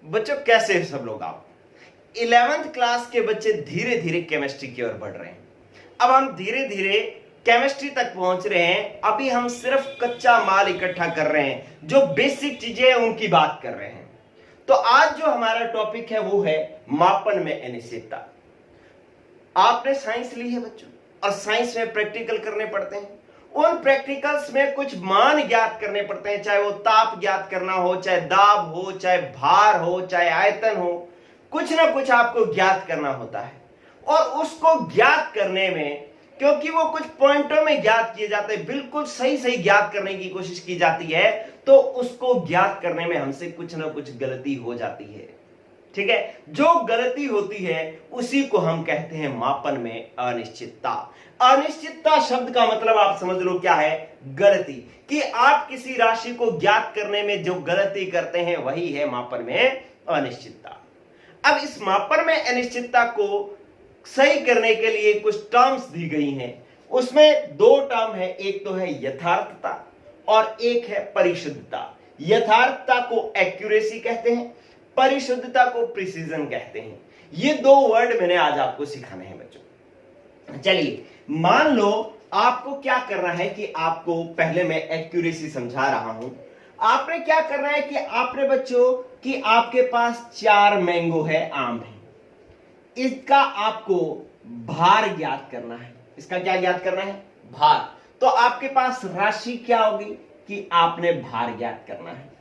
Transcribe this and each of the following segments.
बच्चों कैसे हैं सब लोग? आप 11th क्लास के बच्चे धीरे धीरे केमिस्ट्री की ओर बढ़ रहे हैं। अब हम धीरे धीरे केमिस्ट्री तक पहुंच रहे हैं। अभी हम सिर्फ कच्चा माल इकट्ठा कर रहे हैं, जो बेसिक चीजें हैं उनकी बात कर रहे हैं। तो आज जो हमारा टॉपिक है वो है मापन में अनिश्चितता। आपने साइंस ली है बच्चों, और साइंस में प्रैक्टिकल करने पड़ते हैं। उन प्रैक्टिकल्स में कुछ मान ज्ञात करने पड़ते हैं, चाहे वो ताप ज्ञात करना हो, चाहे दाब हो, चाहे भार हो, चाहे आयतन हो, कुछ ना कुछ आपको ज्ञात करना होता है। और उसको ज्ञात करने में, क्योंकि वो कुछ पॉइंटों में ज्ञात किए जाते हैं, बिल्कुल सही सही ज्ञात करने की कोशिश की जाती है, तो उसको ज्ञात करने में हमसे कुछ ना कुछ गलती हो जाती है। ठीक है, जो गलती होती है उसी को हम कहते हैं मापन में अनिश्चितता। अनिश्चितता शब्द का मतलब आप समझ लो क्या है? गलती। कि आप किसी राशि को ज्ञात करने में जो गलती करते हैं वही है मापन में अनिश्चितता। अब इस मापन में अनिश्चितता को सही करने के लिए कुछ टर्म्स दी गई हैं। उसमें दो टर्म है, एक तो है यथार्थता और एक है परिशुद्धता। यथार्थता को एक्यूरेसी कहते हैं, परिशुद्धता को प्रिसीजन कहते हैं। ये दो वर्ड मैंने आज आपको सिखाने हैं बच्चों। चलिए, मान लो आपको क्या करना है कि आपको पहले मैं एक्यूरेसी समझा रहा हूं। आपने क्या करना है कि आपने बच्चों कि आपके पास 4 मैंगो है, आम है, इसका आपको भार ज्ञात करना है। इसका क्या ज्ञात करना है? भार। तो आपके पास राशि क्या होगी कि आपने भार ज्ञात करना है।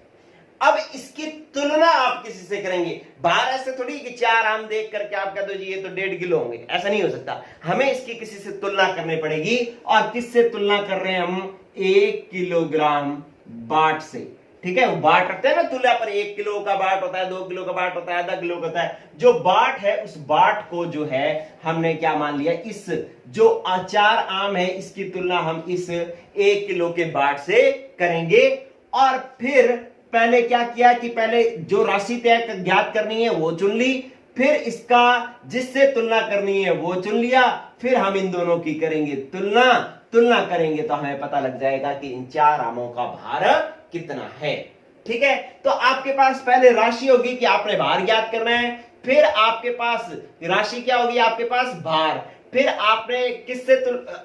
अब इसकी तुलना आप किसी से करेंगे। भार ऐसे थोड़ी कि 4 आम देख करके आप कह दो जी ये तो 1.5 किलो होंगे, ऐसा नहीं हो सकता। हमें इसकी किसी से तुलना करनी पड़ेगी। और किससे तुलना कर रहे हैं हम? 1 किलोग्राम बाट से। ठीक है, वो बाट रखते हैं ना तुलना पर, 1 किलो का बाट होता है, 2 किलो का बाट होता है, आधा किलो का होता है। जो बाट है उस बाट को जो है हमने क्या मान लिया? इस जो 4 आम है इसकी तुलना हम इस 1 किलो के बाट से करेंगे। और फिर पहले क्या किया कि पहले जो राशि तय ज्ञात करनी है वो चुन ली, फिर इसका जिससे तुलना करनी है वो चुन लिया, फिर हम इन दोनों की करेंगे तुलना करेंगे तो हमें पता लग जाएगा कि इन 4 आमों का भार कितना है। ठीक है, तो आपके पास पहले राशि होगी कि आपने भार ज्ञात करना है, फिर आपके पास राशि क्या होगी? आपके पास भार। फिर आपने किससे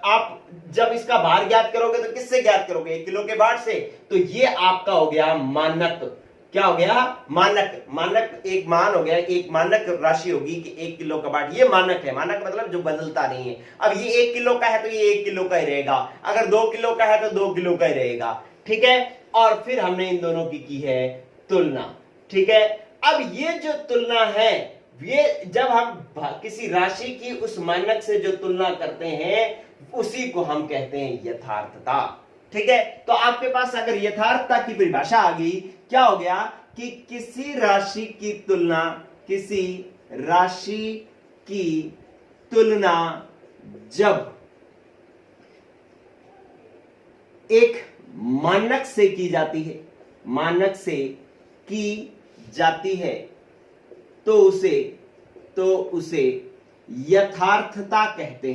आप जब इसका भार ज्ञात करोगे तो किससे ज्ञात करोगे? 1 किलो के बाट से। तो ये आपका हो गया मानक। क्या हो गया? मानक। मानक एक मान हो गया, एक मानक राशि होगी कि 1 किलो का बाट, ये मानक है। मानक मतलब जो बदलता नहीं है। अब ये 1 किलो का है तो ये 1 किलो का ही रहेगा, अगर 2 किलो का है तो 2 किलो का ही रहेगा। ठीक है, और फिर हमने इन दोनों की है तुलना। ठीक है, अब ये जो तुलना है, ये जब हम किसी राशि की उस मानक से जो तुलना करते हैं उसी को हम कहते हैं यथार्थता। ठीक है, तो आपके पास अगर यथार्थता की परिभाषा आ गई, क्या हो गया कि किसी राशि की तुलना जब एक मानक से की जाती है तो उसे यथार्थता कहते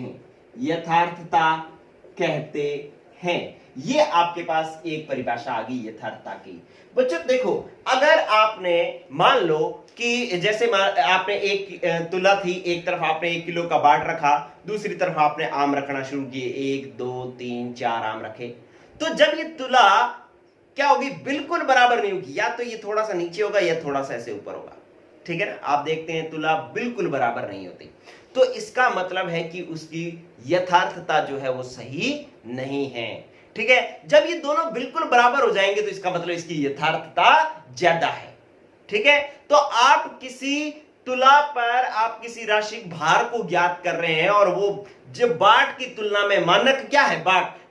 हैं। ये आपके पास एक परिभाषा आ गई यथार्थता की। बच्चों देखो, अगर आपने मान लो कि जैसे आपने एक तुला थी, एक तरफ आपने 1 किलो का बाट रखा, दूसरी तरफ आपने आम रखना शुरू किए, 1 2 3 4 आम रखे। तो जब ये तुला क्या होगी? बिल्कुल बराबर नहीं होगी, या तो ये थोड़ा सा नीचे होगा या थोड़ा सा ऐसे ऊपर होगा। ठीक है ना, आप देखते हैं तुला बिल्कुल बराबर नहीं होती, तो इसका मतलब है कि उसकी यथार्थता जो है वो सही नहीं है। ठीक है, जब ये दोनों बिल्कुल बराबर हो जाएंगे तो इसका मतलब इसकी यथार्थता ज्यादा है। ठीक है, तो आप किसी तुला पर आप किसी राशि भार को ज्ञात कर रहे हैं, और वो जब बाट की तुलना में, मानक क्या है? बाट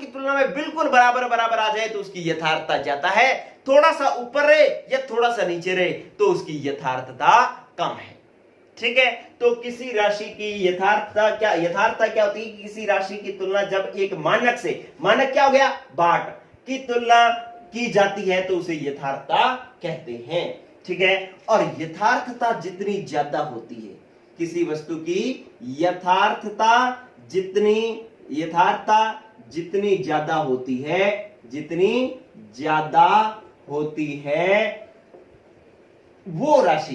की तुलना में बिल्कुल बराबर आ जाए तो उसकी यथार्थता ज्यादा है। थोड़ा सा ऊपर रहे या थोड़ा सा नीचे रहे तो उसकी यथार्थता कम है। ठीक है, तो किसी राशि की यथार्थता क्या होती है? किसी राशि की तुलना जब एक मानक से, मानक क्या हो गया? बाट की तुलना की जाती है तो उसे यथार्थता कहते हैं। ठीक है, और यथार्थता जितनी ज्यादा होती है, किसी वस्तु की यथार्थता जितनी ज्यादा होती है वो राशि,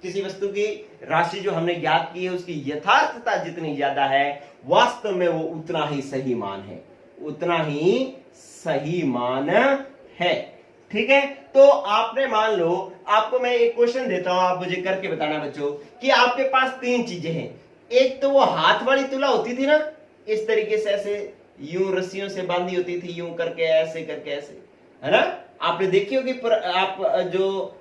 किसी वस्तु की राशि जो हमने ज्ञात की है उसकी यथार्थता जितनी ज्यादा है, वास्तव में वो उतना ही सही मान है, उतना ही सही मान है। ठीक है, तो आपने मान लो, आपको मैं एक क्वेश्चन देता हूं, आप मुझे करके बताना बच्चों कि आपके पास तीन चीजें हैं। एक तो वो हाथ वाली तुला होती थी ना, इस तरीके से ऐसे यूं रस्सियों से बांधी होती थी, यूं करके ऐसे करके ऐसे, है ना, आपने देखी होगी। पर आप जो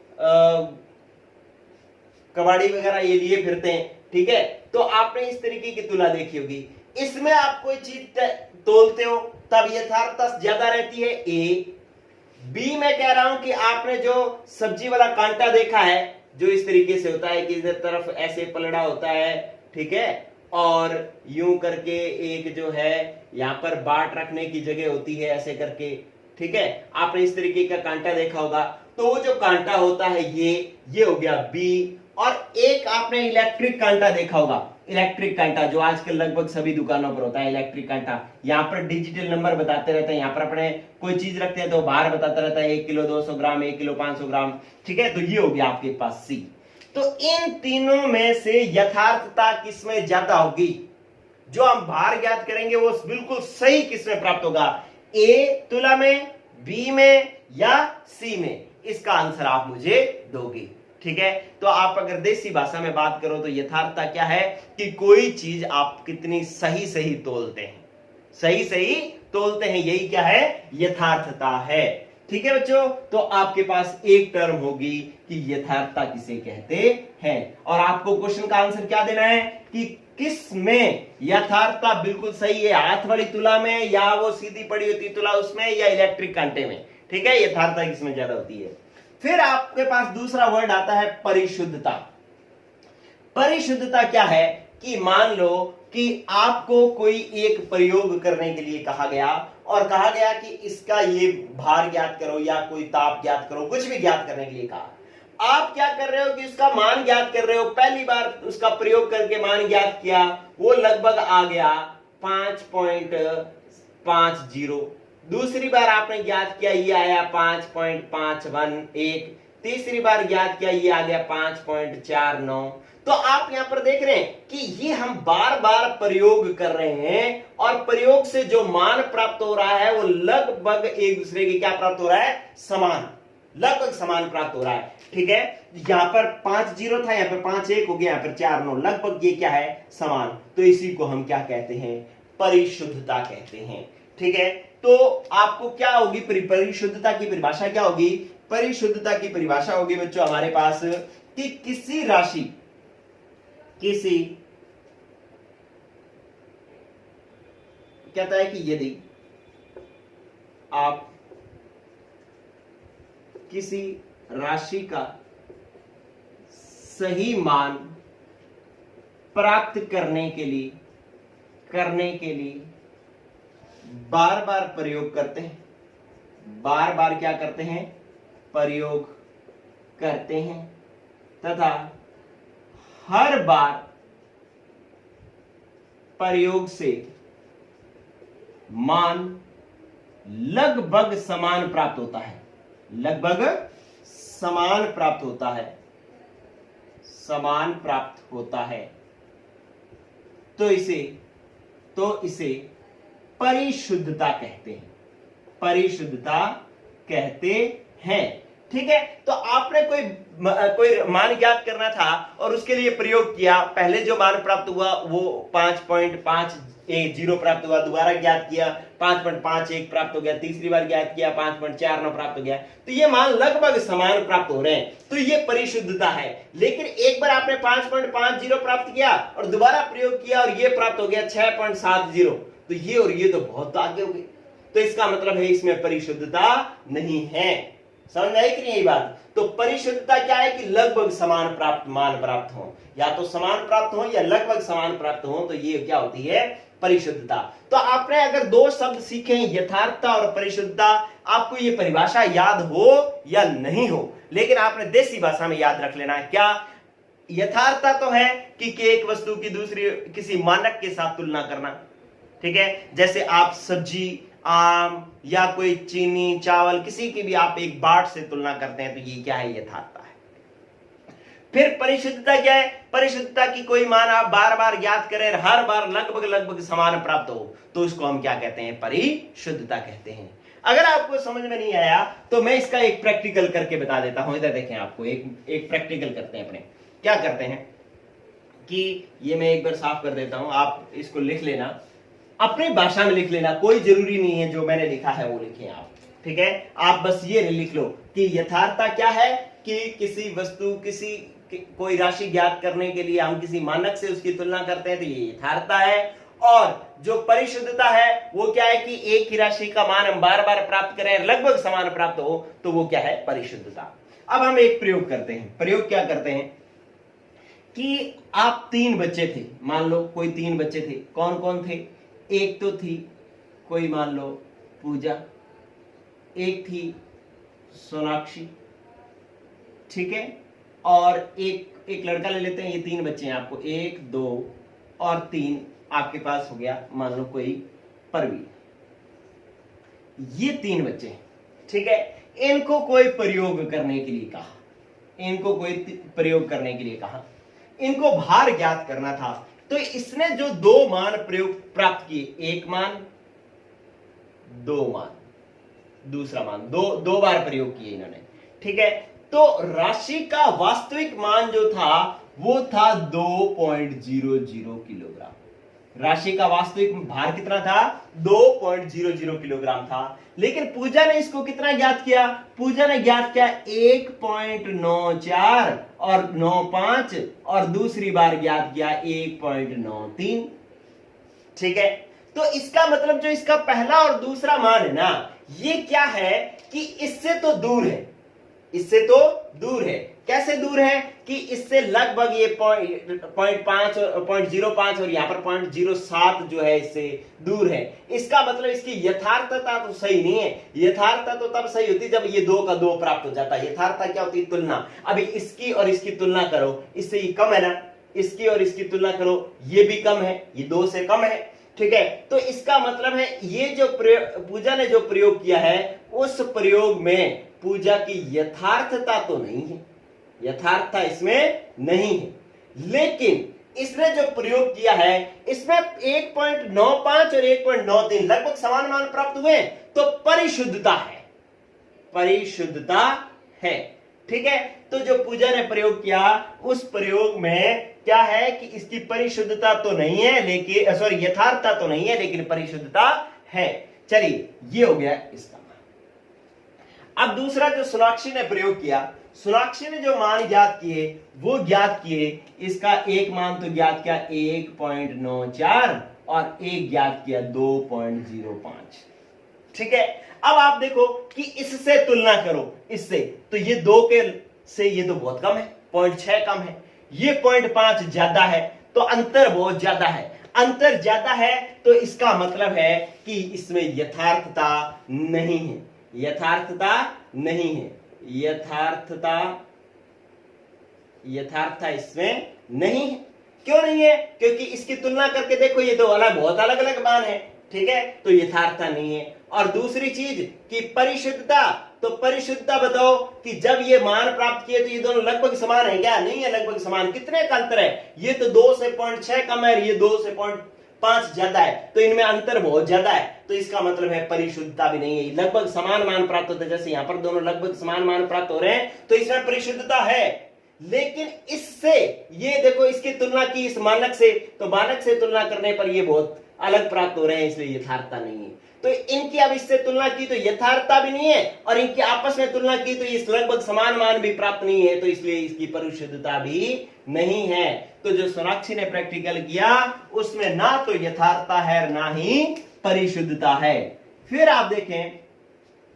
कबाड़ी वगैरह ये लिए फिरते हैं, ठीक है, तो आपने इस तरीके की तुला देखी होगी। इसमें आप कोई चीज तोलते हो तब यथार्थता ज्यादा रहती है, ए। बी मैं कह रहा हूं कि आपने जो सब्जी वाला कांटा देखा है, जो इस तरीके से होता है कि इधर तरफ ऐसे पलड़ा होता है, ठीक है, और यूं करके एक जो है यहां पर बाट रखने की जगह होती है ऐसे करके, ठीक है, आपने इस तरीके का कांटा देखा होगा। तो वो जो कांटा होता है ये हो गया बी। और एक आपने इलेक्ट्रिक कांटा देखा होगा, इलेक्ट्रिक कांटा जो आजकल लगभग सभी दुकानों पर होता है, इलेक्ट्रिक कांटा, यहाँ पर डिजिटल नंबर बताते रहते हैं, यहाँ पर अपने कोई चीज रखते हैं तो बाहर बताता रहता है 1 किलो 200 ग्राम, 1 किलो 500 ग्राम, ठीक है, तो ये हो गया आपके पास सी। तो इन तीनों में से यथार्थता किसमें ज्यादा होगी, जो हम भार ज्ञात करेंगे वो बिल्कुल सही किसमें प्राप्त होगा, ए तुला में, बी में या सी में? इसका आंसर आप मुझे दोगे। ठीक है, तो आप अगर देसी भाषा में बात करो तो यथार्थता क्या है कि कोई चीज आप कितनी सही सही तोलते हैं, सही सही तोलते हैं, यही क्या है, यथार्थता है। ठीक है बच्चों, तो आपके पास एक टर्म होगी कि यथार्थता किसे कहते हैं, और आपको क्वेश्चन का आंसर क्या देना है कि किस में यथार्थता बिल्कुल सही है, हाथ वाली तुला में या वो सीधी पड़ी होती तुला उसमें या इलेक्ट्रिक कांटे में। ठीक है, यथार्थता किसमें ज्यादा होती है। फिर आपके पास दूसरा वर्ड आता है परिशुद्धता। परिशुद्धता क्या है कि मान लो कि आपको कोई एक प्रयोग करने के लिए कहा गया और कहा गया कि इसका ये भार ज्ञात करो या कोई ताप ज्ञात करो, कुछ भी ज्ञात करने के लिए कहा। आप क्या कर रहे हो कि उसका मान ज्ञात कर रहे हो, पहली बार उसका प्रयोग करके मान ज्ञात किया, वो लगभग आ गया 5.50। दूसरी बार आपने ज्ञात किया, ये आया 5.511। तीसरी बार ज्ञात किया, ये आ गया 5.49। तो आप यहां पर देख रहे हैं कि ये हम बार बार प्रयोग कर रहे हैं और प्रयोग से जो मान प्राप्त हो रहा है वो लगभग एक दूसरे के क्या प्राप्त हो रहा है, समान, लगभग समान प्राप्त हो रहा है। ठीक है, यहां पर 5 जीरो था, यहां पर 5 1 हो गया, यहां पर 4 9, लगभग ये क्या है, समान। तो इसी को हम क्या कहते हैं, परिशुद्धता कहते हैं। ठीक है, तो आपको क्या होगी, परिशुद्धता की परिभाषा क्या होगी, परिशुद्धता की परिभाषा होगी बच्चों हमारे पास कि किसी राशि, किसी, कहता है कि यदि आप किसी राशि का सही मान प्राप्त करने के लिए बार बार प्रयोग करते हैं, बार बार क्या करते हैं, प्रयोग करते हैं, तथा हर बार प्रयोग से मान लगभग समान प्राप्त होता है, लगभग समान प्राप्त होता है, समान प्राप्त होता है, तो इसे परिशुद्धता कहते हैं, परिशुद्धता कहते हैं। ठीक है, तो आपने कोई मान ज्ञात करना था और उसके लिए प्रयोग किया, पहले जो मान प्राप्त हुआ वो 5.50 प्राप्त हुआ, दोबारा ज्ञात किया 5.51 प्राप्त हो गया, तीसरी बार ज्ञात किया 5.49 प्राप्त हो गया, तो ये मान लगभग समान प्राप्त हो रहे हैं, तो ये परिशुद्धता है। लेकिन एक बार आपने 5.50 प्राप्त किया और दोबारा प्रयोग किया और ये प्राप्त हो गया 6.70, तो ये और ये तो बहुत आगे हो गए, तो इसका मतलब है इसमें परिशुद्धता नहीं है। समझ आई कि नहीं ये बात? तो परिशुद्धता क्या है कि लगभग समान मान प्राप्त हो, या तो समान प्राप्त हो या लगभग समान प्राप्त हो, तो ये क्या होती है, परिशुद्धता। तो आपने अगर दो शब्द सीखे, यथार्थता और परिशुद्धता, आपको ये परिभाषा याद हो या नहीं हो, लेकिन आपने देसी भाषा में याद रख लेना है। क्या यथार्थता तो है कि एक वस्तु की दूसरी किसी मानक के साथ तुलना करना, ठीक है, जैसे आप सब्जी, आम या कोई चीनी, चावल, किसी की भी आप एक बाट से तुलना करते हैं, तो ये क्या है, यथार्थता है। फिर परिशुद्धता क्या है? परिशुद्धता की कोई मान आप बार बार ज्ञात करें, हर बार लगभग लगभग समान प्राप्त हो, तो उसको हम क्या कहते हैं? परिशुद्धता कहते हैं। अगर आपको समझ में नहीं आया तो मैं इसका एक प्रैक्टिकल करके बता देता हूं। इधर देखें, आपको एक प्रैक्टिकल करते हैं। अपने क्या करते हैं कि ये मैं एक बार साफ कर देता हूं, आप इसको लिख लेना, अपनी भाषा में लिख लेना, कोई जरूरी नहीं है जो मैंने लिखा है वो लिखें आप, ठीक है? आप बस ये लिख लो कि यथार्थता क्या है कि किसी वस्तु, कोई राशि ज्ञात करने के लिए हम किसी मानक से उसकी तुलना करते हैं, तो ये यथार्थता है। और जो परिशुद्धता है वो क्या है कि एक ही राशि का मान हम बार बार प्राप्त करें, लगभग समान प्राप्त हो, तो वो क्या है? परिशुद्धता। अब हम एक प्रयोग करते हैं। प्रयोग क्या करते हैं कि आप 3 बच्चे थे, मान लो कोई 3 बच्चे थे। कौन कौन थे? एक तो थी कोई मान लो पूजा, एक थी सोनाक्षी, ठीक है, और एक लड़का ले लेते हैं। ये 3 बच्चे हैं आपको, 1 2 और 3 आपके पास हो गया मान लो कोई परवीन। ये 3 बच्चे हैं, ठीक है। इनको कोई प्रयोग करने के लिए कहा, इनको भार ज्ञात करना था। तो इसने जो 2 मान प्रयोग प्राप्त किए, 1 मान 2 मान, दूसरा मान, दो बार प्रयोग किए इन्होंने, ठीक है। तो राशि का वास्तविक मान जो था वो था 2.00 किलोग्राम। राशि का वास्तविक भार कितना था? 2.00 किलोग्राम था। लेकिन पूजा ने इसको कितना ज्ञात किया? पूजा ने ज्ञात किया 1.94 और 95, और दूसरी बार ज्ञात किया 1.93, ठीक है। तो इसका मतलब जो इसका पहला और दूसरा मान है ना, ये क्या है कि इससे तो दूर है, कैसे दूर है कि इससे लगभग ये 0.5 और 0.05 और यहां पर 0.07 जो है इससे दूर है। इसका मतलब इसकी यथार्थता तो सही नहीं है। यथार्थता तो तब सही होती जब ये 2 का 2 प्राप्त हो जाता है। यथार्थता क्या होती है? तुलना। अभी इसकी और इसकी तुलना करो, इससे ये कम है ना, इसकी और इसकी तुलना करो, ये भी कम है, ये 2 से कम है, ठीक है। तो इसका मतलब है ये जो पूजा ने जो प्रयोग किया है, उस प्रयोग में पूजा की यथार्थता तो नहीं है, यथार्थता इसमें नहीं है। लेकिन इसने जो प्रयोग किया है इसमें 1.95 और 1.93 लगभग समान मान प्राप्त हुए, तो परिशुद्धता है, ठीक है। तो जो पूजा ने प्रयोग किया उस प्रयोग में क्या है कि इसकी परिशुद्धता तो नहीं है, लेकिन सॉरी यथार्थता तो नहीं है, लेकिन परिशुद्धता है। चलिए, ये हो गया इसका। अब दूसरा जो सोनाक्षी ने प्रयोग किया, सोनाक्षी ने जो मान ज्ञात किए वो ज्ञात किए, इसका एक मान तो ज्ञात किया 1.94 और एक ज्ञात किया 2.05, ठीक है। अब आप देखो कि इससे तुलना करो, इससे तो ये 2 के से ये तो बहुत कम है, 0.6 कम है, ये 0.5 ज्यादा है, तो अंतर बहुत ज्यादा है। अंतर ज्यादा है तो इसका मतलब है कि इसमें यथार्थता नहीं है, यथार्थता इसमें नहीं है। क्यों नहीं है? क्योंकि इसकी तुलना करके देखो, ये तो बहुत अलग अलग मान है, ठीक है, तो यथार्थता नहीं है। और दूसरी चीज कि परिशुद्धता, तो परिशुद्धता बताओ कि जब ये मान प्राप्त किए तो ये दोनों लगभग समान है क्या? नहीं है लगभग समान। कितने का अंतर है? ये तो 2 से 0.6 कम है, ये 2 से 0.5 ज्यादा है, तो इनमें अंतर बहुत ज्यादा है। तो इसका मतलब है परिशुद्धता भी नहीं है, लगभग समान मान प्राप्त होते हैं। जैसे यहां पर दोनों लगभग समान मान प्राप्त हो रहे हैं, तो इसमें परिशुद्धता है। लेकिन इससे ये देखो, इसकी तुलना की इस मानक से, तो मानक से तुलना करने पर ये बहुत अलग प्राप्त हो रहे हैं, इसलिए यथार्थता नहीं है। तो इनकी अब इससे तुलना की तो यथार्थता भी नहीं है, और इनकी आपस में तुलना की तो इस लगभग समान मान भी प्राप्त नहीं है, तो इसलिए इसकी परिशुद्धता भी नहीं है। तो जो सोनाक्षी ने प्रैक्टिकल किया उसमें ना तो यथार्थता है ना ही परिशुद्धता है। फिर आप देखें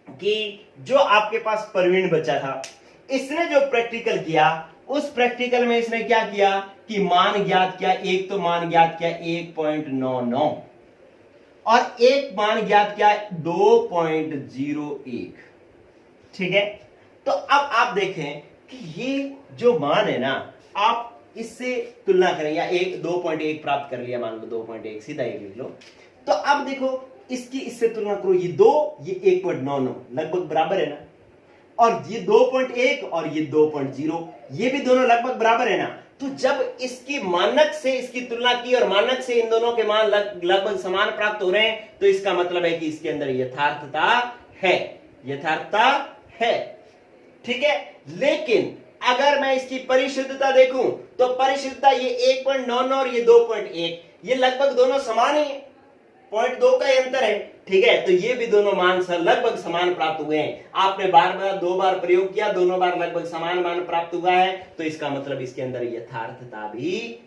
कि जो आपके पास प्रवीण बच्चा था, इसने जो प्रैक्टिकल किया उस प्रैक्टिकल में इसने क्या किया कि मान ज्ञात किया, एक तो मान ज्ञात किया 1.99 और एक मान ज्ञात किया 2.01, ठीक है। तो अब आप देखें कि ये जो मान है ना, आप इससे तुलना करें, या 2.1 प्राप्त कर लिया, मान लो 2.1 सीधा ये लिख लो। तो अब देखो इसकी इससे तुलना करो, ये 2 ये 1.99 लगभग बराबर है ना। और ये 2.1 और ये 2.0, ये भी दोनों लगभग बराबर है ना। तो जब इसकी मानक से इसकी तुलना की और मानक से इन दोनों के मान लगभग समान प्राप्त हो रहे हैं, तो इसका मतलब है कि इसके अंदर यथार्थता है, यथार्थता है। ठीक है, लेकिन अगर मैं इसकी परिशुद्धता देखूं तो परिशुद्धता ये 1.99 और ये 2.1, ये लगभग दोनों समान ही है, 0.2 का ही अंतर है। ठीक है, तो ये भी दोनों मान लगभग समान प्राप्त हुए हैं। आपने दो बार प्रयोग किया, दोनों बार लगभग समान मान प्राप्त हुआ है, तो इसका मतलब इसके अंदर यथार्थता भी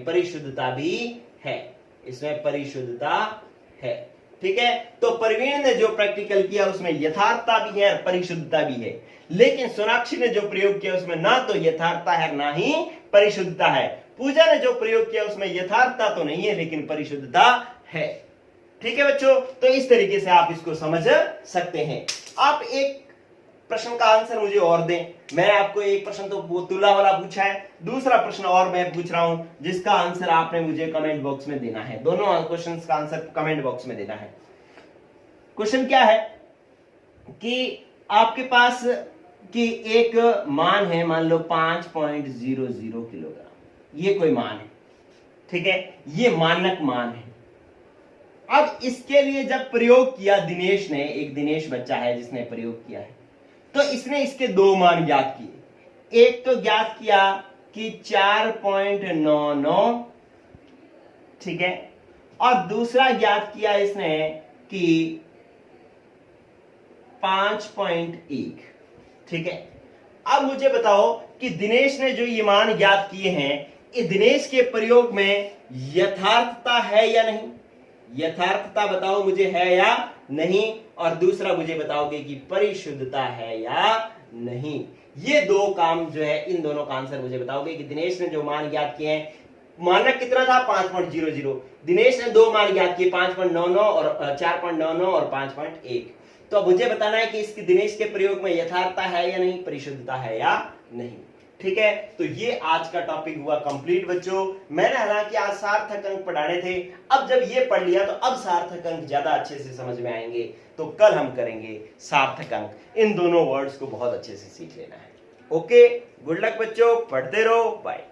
परिशुद्धता भी है, इसमें परिशुद्धता है। ठीक है, तो प्रवीण ने जो प्रैक्टिकल किया उसमें यथार्थता भी है और परिशुद्धता भी है, लेकिन सोनाक्षी ने जो प्रयोग किया उसमें ना तो यथार्थता है ना ही परिशुद्धता है। पूजा ने जो प्रयोग किया उसमें यथार्थता तो नहीं है लेकिन परिशुद्धता है। ठीक है बच्चों, तो इस तरीके से आप इसको समझ सकते हैं। आप एक प्रश्न का आंसर मुझे और दें। मैंने आपको एक प्रश्न तो वो तुला वाला पूछा है, दूसरा प्रश्न और मैं पूछ रहा हूं जिसका आंसर आपने मुझे कमेंट बॉक्स में देना है। दोनों क्वेश्चंस का आंसर कमेंट बॉक्स में देना है। क्वेश्चन क्या है कि आपके पास कि एक मान है, मान लो 5.00 किलोग्राम, ये कोई मान है। ठीक है, ये मानक मान है। अब इसके लिए जब प्रयोग किया दिनेश ने, एक दिनेश बच्चा है जिसने प्रयोग किया है, तो इसने इसके दो मान ज्ञात किए। एक तो ज्ञात किया कि 4.99, ठीक है, और दूसरा ज्ञात किया इसने कि 5.1। ठीक है, अब मुझे बताओ कि दिनेश ने जो ये मान ज्ञात किए हैं, ये दिनेश के प्रयोग में यथार्थता है या नहीं? यथार्थता बताओ मुझे, है या नहीं? और दूसरा मुझे बताओगे कि परिशुद्धता है या नहीं। ये दो काम जो है, इन दोनों का आंसर मुझे बताओगे कि दिनेश ने जो मान ज्ञात किए हैं, मानक कितना था 5.00, दिनेश ने दो मान ज्ञात किए 5.99 और 4.99 और 5.1। तो अब मुझे बताना है कि इसकी दिनेश के प्रयोग में यथार्थता है या नहीं, परिशुद्धता है या नहीं। ठीक है, तो ये आज का टॉपिक हुआ कंप्लीट बच्चों। मैंने हालांकि आज सार्थक अंक पढ़ाने थे, अब जब ये पढ़ लिया तो अब सार्थक अंक ज्यादा अच्छे से समझ में आएंगे। तो कल हम करेंगे सार्थक अंक। इन दोनों वर्ड्स को बहुत अच्छे से सीख लेना है। ओके, गुड लक बच्चों, पढ़ते रहो, बाय।